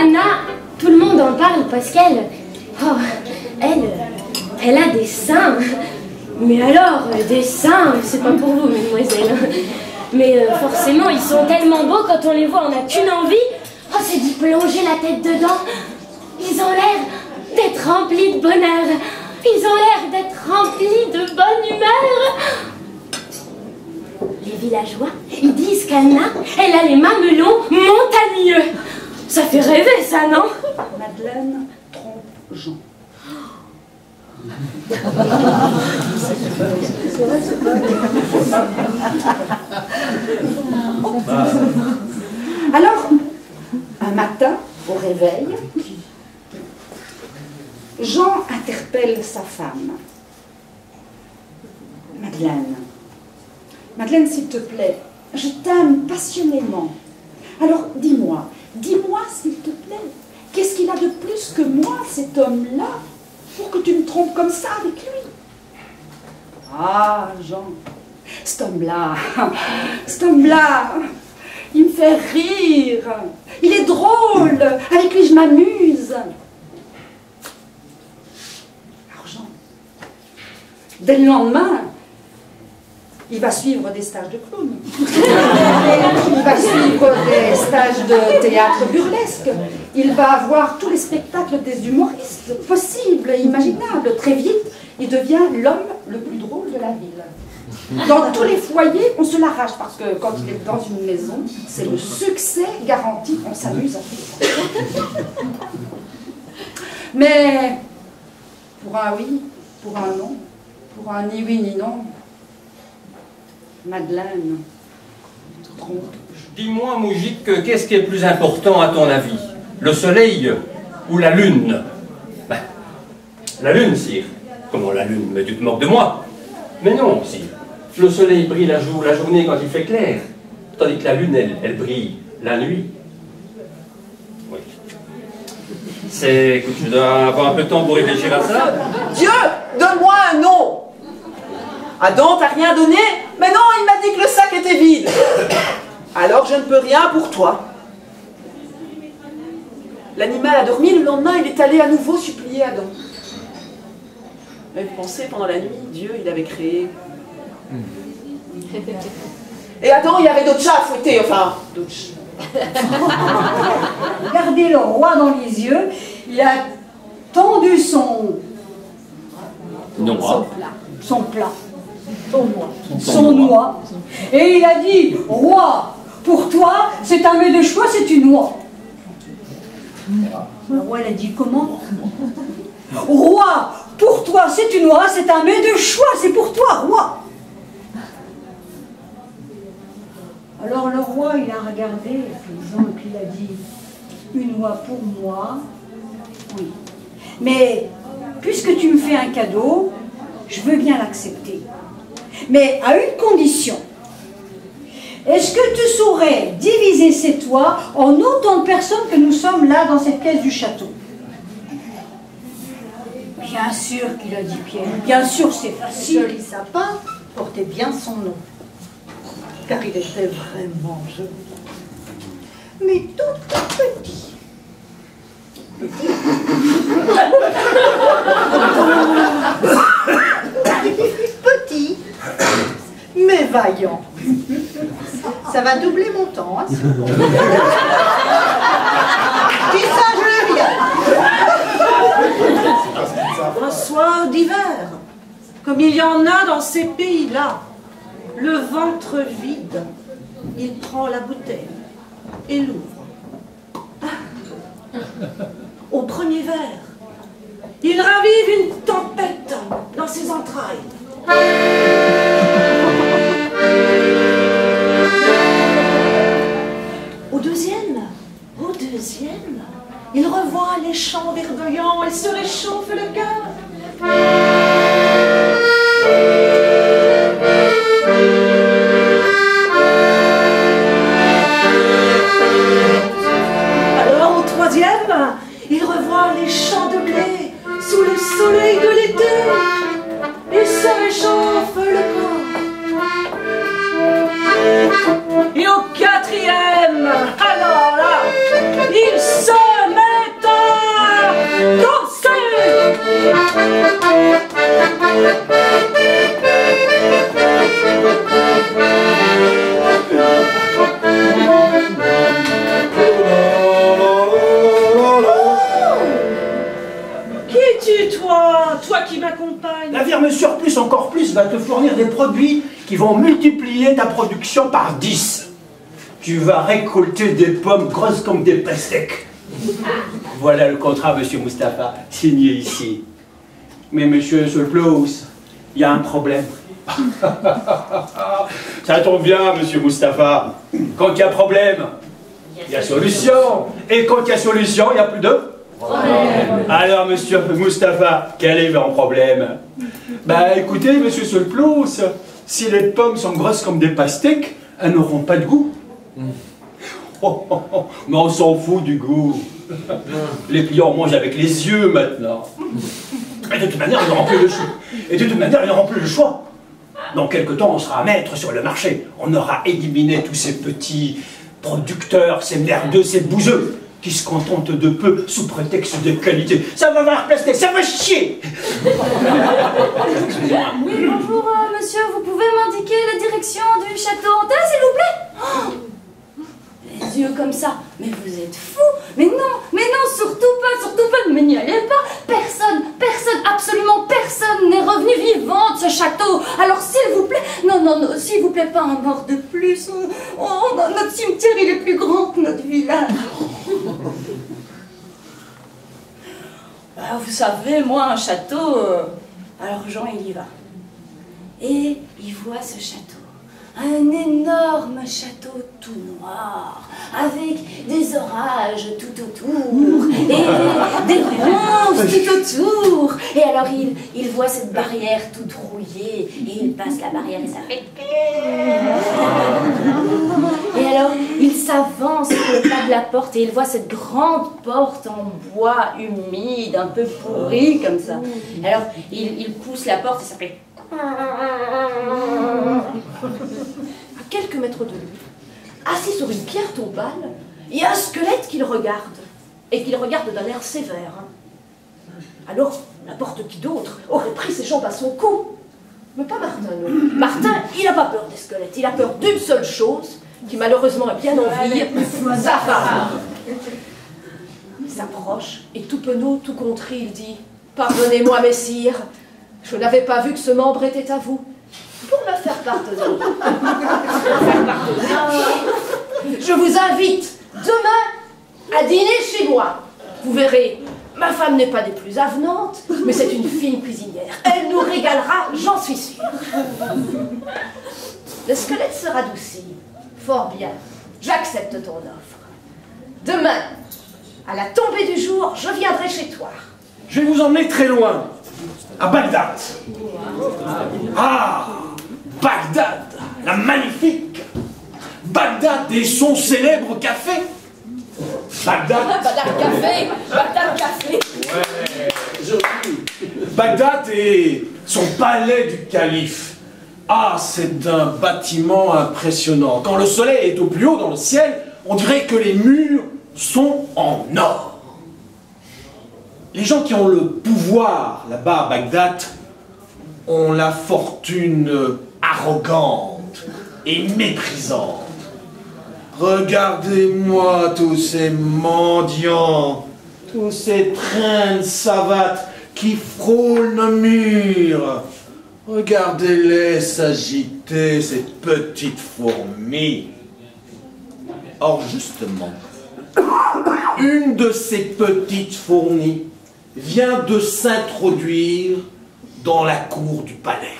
Anna, tout le monde en parle parce qu'elle... Oh, elle a des seins. Mais alors, des seins, c'est pas pour vous, mesdemoiselles. Mais forcément, ils sont tellement beaux quand on les voit, on n'a qu'une envie. Oh, c'est d'y plonger la tête dedans. Ils ont l'air d'être remplis de bonheur. Ils ont l'air d'être remplis de bonne humeur. Les villageois, ils disent qu'Anna, elle a les mamelons montagneux. Ça fait rêver, ça, non? Madeleine trompe Jean. Alors, un matin, au réveil, Jean interpelle sa femme. Madeleine, Madeleine, s'il te plaît, je t'aime passionnément. Alors, dis-moi, s'il te plaît, qu'est-ce qu'il a de plus que moi, cet homme-là, pour que tu me trompes comme ça avec lui? Ah, Jean, cet homme-là, il me fait rire, il est drôle, avec lui je m'amuse. Alors Jean, dès le lendemain, il va suivre des stages de clown. Il va suivre des stages de théâtre burlesque. Il va voir tous les spectacles des humoristes possibles et imaginables. Très vite, il devient l'homme le plus drôle de la ville. Dans tous les foyers, on se l'arrache parce que quand il est dans une maison, c'est le succès garanti. On s'amuse à tout. Mais pour un oui, pour un non, pour un ni oui ni non, Madeleine trompe. Dis-moi, Moujik, qu'est-ce qui est le plus important à ton avis? Le soleil ou la lune? Ben, la lune, sire. Comment la lune? Mais tu te moques de moi? Mais non, sire. Le soleil brille la journée quand il fait clair, tandis que la lune, elle brille la nuit. Oui. Écoute, je dois avoir un peu de temps pour réfléchir à ça. Dieu, donne-moi un nom. Adam, t'as rien donné? Mais non, il m'a dit que le sac était vide. Alors je ne peux rien pour toi. L'animal a dormi, le lendemain il est allé à nouveau supplier Adam. Mais vous pensez, pendant la nuit, Dieu, il avait créé... Et Adam, il y avait d'autres chats à fouetter, enfin, d'autres chats. Regardez le roi dans les yeux, il a tendu son noix, et il a dit, roi, pour toi, c'est un mets de choix, c'est une noix. Le roi, il a dit, comment? Roi, pour toi, c'est une noix, c'est un mets de choix, c'est pour toi, roi. Alors le roi, il a regardé le paysan et puis il a dit, une noix pour moi, oui. Mais puisque tu me fais un cadeau, je veux bien l'accepter. Mais à une condition. Est-ce que tu saurais diviser ces toits en autant de personnes que nous sommes là dans cette pièce du château? Bien sûr qu'il a dit Pierre. Bien sûr, c'est facile. Joli sapin portait bien son nom, car il était vraiment joli. Mais tout petit. Petit, mais vaillant. Ça va doubler mon temps, hein, c'est bon. Dis ça, je l'ai bien. Un soir d'hiver, comme il y en a dans ces pays-là, le ventre vide, il prend la bouteille et l'ouvre. Au premier verre, il ravive une tempête dans ses entrailles. Au deuxième, il revoit les champs verdoyants et se réchauffe le cœur. Alors au troisième, il revoit les champs de blé sous le soleil de l'été et se réchauffe fournir des produits qui vont multiplier ta production par 10. Tu vas récolter des pommes grosses comme des pastèques. Voilà le contrat, monsieur Mustapha, signé ici. Mais monsieur Solplous, il y a un problème. Ça tombe bien, monsieur Mustapha. Quand il y a problème, il y a solution. Et quand il y a solution, il n'y a plus de problème. Alors, monsieur Mustapha, quel est votre problème? Bah écoutez, monsieur Solplous, si les pommes sont grosses comme des pastèques, elles n'auront pas de goût. Oh, oh, oh, mais on s'en fout du goût. Les clients mangent avec les yeux maintenant. Et de toute manière, ils n'auront plus le choix. Et de toute manière, ils n'auront plus le choix. Dans quelque temps, on sera maître sur le marché. On aura éliminé tous ces petits producteurs, ces merdeux, ces bouseux, qui se contentent de peu sous prétexte de qualité. Ça va voir plastique, ça va chier. Excusez-moi. Oui, bonjour, monsieur. Vous pouvez m'indiquer la direction du château hanté, s'il vous plaît? Oh, les yeux comme ça. Mais vous êtes fou. Mais non, surtout pas, mais n'y allez pas. Personne, absolument personne n'est revenu vivant de ce château. Alors s'il vous plaît, non, s'il vous plaît, pas un mort de plus. Oh, notre cimetière, il est plus grand que notre village. Vous savez, moi, un château, alors Jean, il y va. Et il voit ce château. Un énorme château tout noir, avec des orages tout autour, et des ronces tout autour. Et alors il voit cette barrière toute rouillée, et il passe la barrière et ça fait... Et alors il s'avance sur le pas de la porte, et il voit cette grande porte en bois humide, un peu pourrie comme ça. Alors il pousse la porte et ça fait... À quelques mètres de lui, assis sur une pierre tombale, il y a un squelette qui le regarde, et qui le regarde d'un air sévère. Alors, n'importe qui d'autre aurait pris ses jambes à son cou. Mais pas Martin, non. Martin, il n'a pas peur des squelettes, il a peur d'une seule chose, qui malheureusement est bien en vie, sa femme. Il s'approche, et tout penaud, tout contrit, il dit « Pardonnez-moi, messire, je n'avais pas vu que ce membre était à vous. Pour me faire pardonner. Je vous invite demain à dîner chez moi. Vous verrez, ma femme n'est pas des plus avenantes, mais c'est une fine cuisinière. Elle nous régalera, j'en suis sûre. Le squelette se radoucit. Fort bien, j'accepte ton offre. Demain, à la tombée du jour, je viendrai chez toi. Je vais vous emmener très loin, à Bagdad. Ah, Bagdad, la magnifique. Bagdad et son célèbre café. Bagdad. Bagdad café. Ouais, joli. Bagdad et son palais du calife. Ah, c'est un bâtiment impressionnant. Quand le soleil est au plus haut dans le ciel, on dirait que les murs sont en or. Les gens qui ont le pouvoir là-bas à Bagdad ont la fortune arrogante et méprisante. Regardez-moi tous ces mendiants, tous ces trains de savates qui frôlent nos murs. Regardez-les s'agiter, ces petites fourmis. Or, justement, une de ces petites fourmis vient de s'introduire dans la cour du palais.